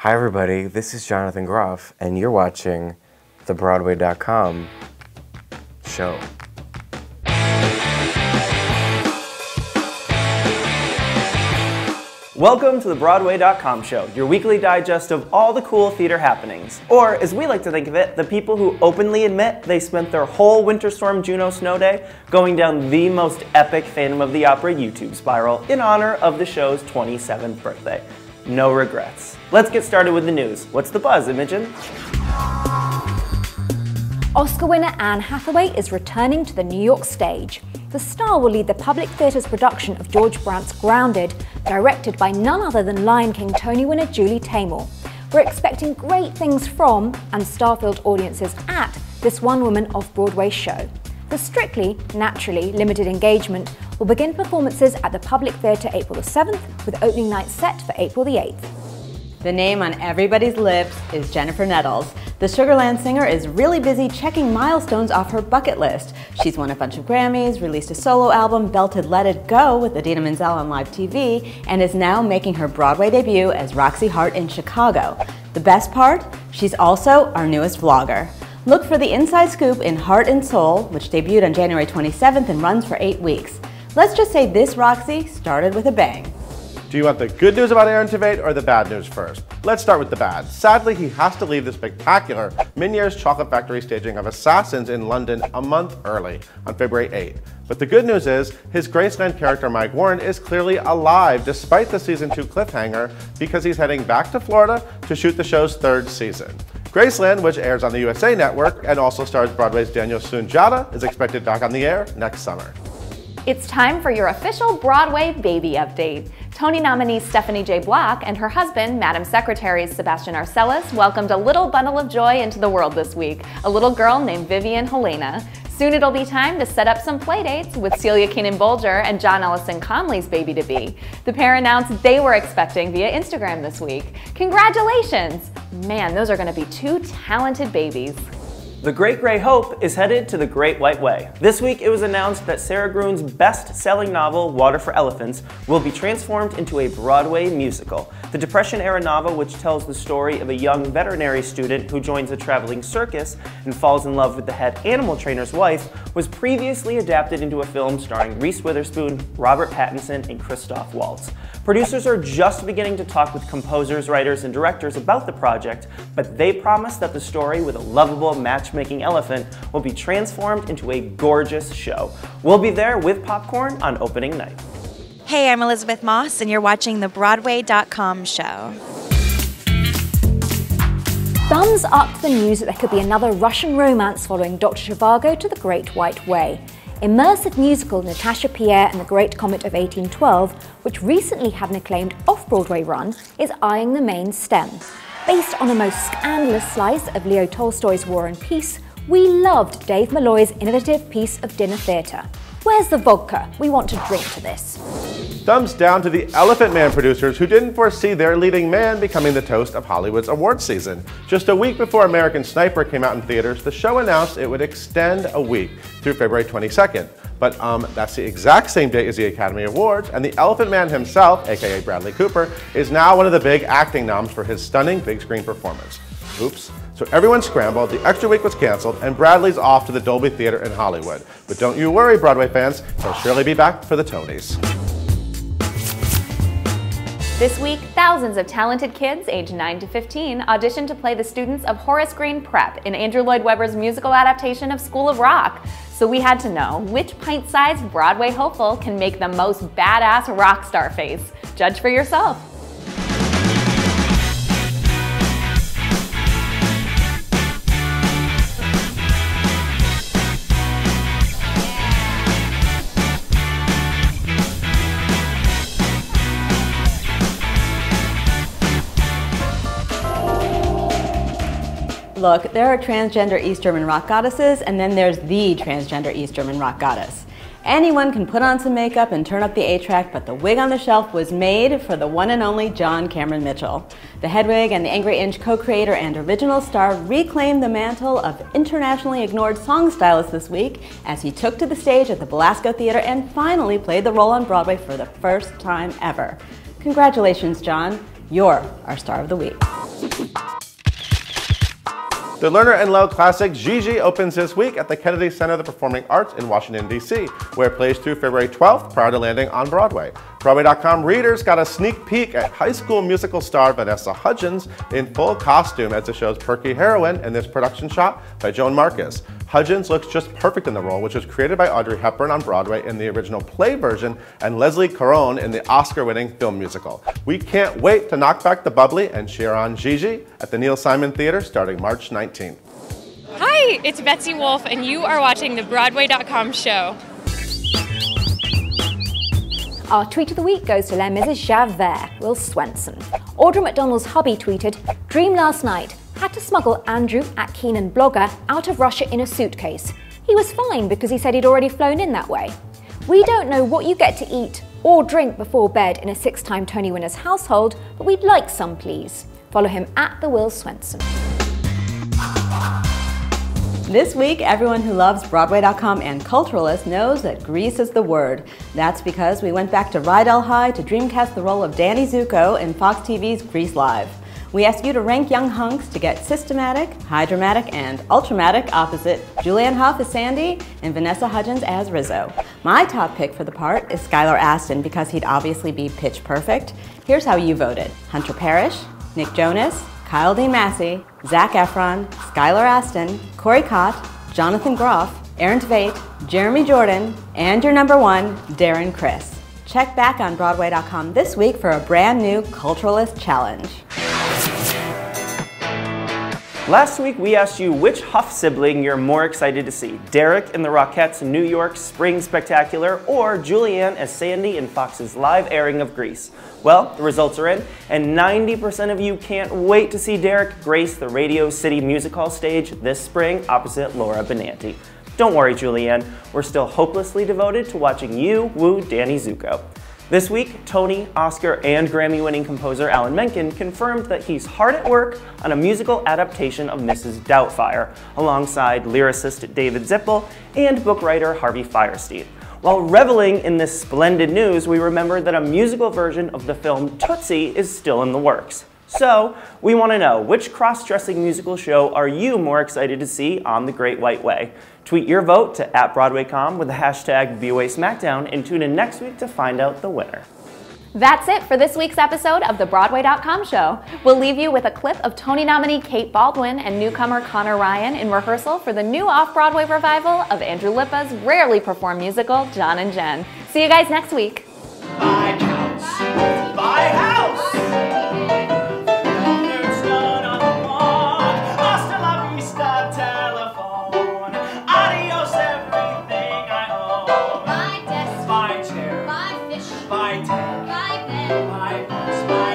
Hi everybody, this is Jonathan Groff, and you're watching the Broadway.com show. Welcome to the Broadway.com show, your weekly digest of all the cool theater happenings. Or, as we like to think of it, the people who openly admit they spent their whole Winter Storm Juno snow day going down the most epic Phantom of the Opera YouTube spiral in honor of the show's 27th birthday. No regrets. Let's get started with the news. What's the buzz, Imogen? Oscar winner Anne Hathaway is returning to the New York stage. The star will lead the Public Theatre's production of George Brandt's Grounded, directed by none other than Lion King Tony winner Julie Taymor. We're expecting great things from and star-filled audiences at this one-woman off-Broadway show. The strictly, naturally limited engagement will begin performances at the Public Theatre April the 7th, with opening night set for April the 8th. The name on everybody's lips is Jennifer Nettles. The Sugarland singer is really busy checking milestones off her bucket list. She's won a bunch of Grammys, released a solo album, belted Let It Go with Idina Menzel on live TV, and is now making her Broadway debut as Roxy Hart in Chicago. The best part? She's also our newest vlogger. Look for the inside scoop in Heart and Soul, which debuted on January 27th and runs for 8 weeks. Let's just say this Roxy started with a bang. Do you want the good news about Aaron Tveit or the bad news first? Let's start with the bad. Sadly, he has to leave the spectacular Meniere's Chocolate Factory staging of Assassins in London a month early, on February 8th. But the good news is, his Graceland character Mike Warren is clearly alive despite the season 2 cliffhanger, because he's heading back to Florida to shoot the show's 3rd season. Graceland, which airs on the USA Network and also stars Broadway's Daniel Sunjata, is expected back on the air next summer. It's time for your official Broadway baby update. Tony nominee Stephanie J. Block and her husband, Madam Secretary Sebastian Arcelus, welcomed a little bundle of joy into the world this week, a little girl named Vivian Helena. Soon it'll be time to set up some playdates with Celia Keenan-Bolger and John Ellison Conley's baby-to-be. The pair announced they were expecting via Instagram this week. Congratulations! Man, those are going to be 2 talented babies. The Great Gray Hope is headed to the Great White Way. This week it was announced that Sarah Gruen's best-selling novel, Water for Elephants, will be transformed into a Broadway musical. The Depression-era novel, which tells the story of a young veterinary student who joins a traveling circus and falls in love with the head animal trainer's wife, was previously adapted into a film starring Reese Witherspoon, Robert Pattinson, and Christoph Waltz. Producers are just beginning to talk with composers, writers, and directors about the project, but they promise that the story, with a lovable matchmaking elephant, will be transformed into a gorgeous show. We'll be there with popcorn on opening night. Hey, I'm Elizabeth Moss, and you're watching the Broadway.com show. Thumbs up to the news that there could be another Russian romance following Dr. Zhivago to the Great White Way. Immersive musical Natasha Pierre and the Great Comet of 1812, which recently had an acclaimed off-Broadway run, is eyeing the main stem. Based on a most scandalous slice of Leo Tolstoy's War and Peace, we loved Dave Malloy's innovative piece of dinner theatre. Where's the vodka? We want to drink to this. Thumbs down to the Elephant Man producers, who didn't foresee their leading man becoming the toast of Hollywood's awards season. Just a week before American Sniper came out in theaters, the show announced it would extend a week through February 22nd. But that's the exact same date as the Academy Awards, and the Elephant Man himself, aka Bradley Cooper, is now one of the big acting noms for his stunning big screen performance. Oops. So everyone scrambled, the extra week was canceled, and Bradley's off to the Dolby Theater in Hollywood. But don't you worry, Broadway fans, he'll surely be back for the Tonys. This week, thousands of talented kids aged 9 to 15 auditioned to play the students of Horace Green Prep in Andrew Lloyd Webber's musical adaptation of School of Rock. So we had to know which pint-sized Broadway hopeful can make the most badass rock star face. Judge for yourself. Look, there are transgender East German rock goddesses, and then there's the transgender East German rock goddess. Anyone can put on some makeup and turn up the A-track, but the wig on the shelf was made for the one and only John Cameron Mitchell. The head wig and the Angry Inch co-creator and original star reclaimed the mantle of internationally ignored song stylist this week as he took to the stage at the Belasco Theater and finally played the role on Broadway for the first time ever. Congratulations, John. You're our star of the week. The Lerner and Loewe classic Gigi opens this week at the Kennedy Center of the Performing Arts in Washington, D.C., where it plays through February 12th prior to landing on Broadway. Broadway.com readers got a sneak peek at High School Musical star Vanessa Hudgens in full costume as the show's perky heroine in this production shot by Joan Marcus. Hudgens looks just perfect in the role, which was created by Audrey Hepburn on Broadway in the original play version and Leslie Caron in the Oscar-winning film musical. We can't wait to knock back the bubbly and cheer on Gigi at the Neil Simon Theater starting March 19th. Hi, it's Betsy Wolfe, and you are watching the Broadway.com show. Our tweet of the week goes to Les Mis Javert, Will Swenson. Audra McDonald's hubby tweeted, "Dream last night. Had to smuggle Andrew at Keenan blogger out of Russia in a suitcase. He was fine because he said he'd already flown in that way." We don't know what you get to eat or drink before bed in a 6-time Tony winner's household, but we'd like some, please. Follow him at the Will Swenson. This week, everyone who loves Broadway.com and Culturalist knows that Grease is the word. That's because we went back to Rydell High to dreamcast the role of Danny Zuko in Fox TV's Grease Live. We asked you to rank young hunks to get systematic, high dramatic, and ultramatic opposite Julianne Hough as Sandy and Vanessa Hudgens as Rizzo. My top pick for the part is Skylar Astin because he'd obviously be pitch perfect. Here's how you voted: Hunter Parrish, Nick Jonas, Kyle Dean Massey, Zac Efron, Skylar Astin, Corey Cott, Jonathan Groff, Aaron Tveit, Jeremy Jordan, and your number one, Darren Criss. Check back on Broadway.com this week for a brand new Culturalist challenge. Last week, we asked you which Huff sibling you're more excited to see, Derek in the Rockettes' New York Spring Spectacular or Julianne as Sandy in Fox's live airing of Grease. Well, the results are in, and 90% of you can't wait to see Derek grace the Radio City Music Hall stage this spring opposite Laura Benanti. Don't worry, Julianne, we're still hopelessly devoted to watching you woo Danny Zuko. This week, Tony, Oscar, and Grammy-winning composer Alan Menken confirmed that he's hard at work on a musical adaptation of Mrs. Doubtfire, alongside lyricist David Zippel and book writer Harvey Fierstein. While reveling in this splendid news, we remembered that a musical version of the film Tootsie is still in the works. So, we want to know, which cross-dressing musical show are you more excited to see on The Great White Way? Tweet your vote to @BroadwayCom with the hashtag VOA Smackdown and tune in next week to find out the winner. That's it for this week's episode of the Broadway.com show. We'll leave you with a clip of Tony nominee Kate Baldwin and newcomer Connor Ryan in rehearsal for the new off-Broadway revival of Andrew Lippa's rarely performed musical, John and Jen. See you guys next week. Buy house! Buy house! Bye, Ted. Bye, bus.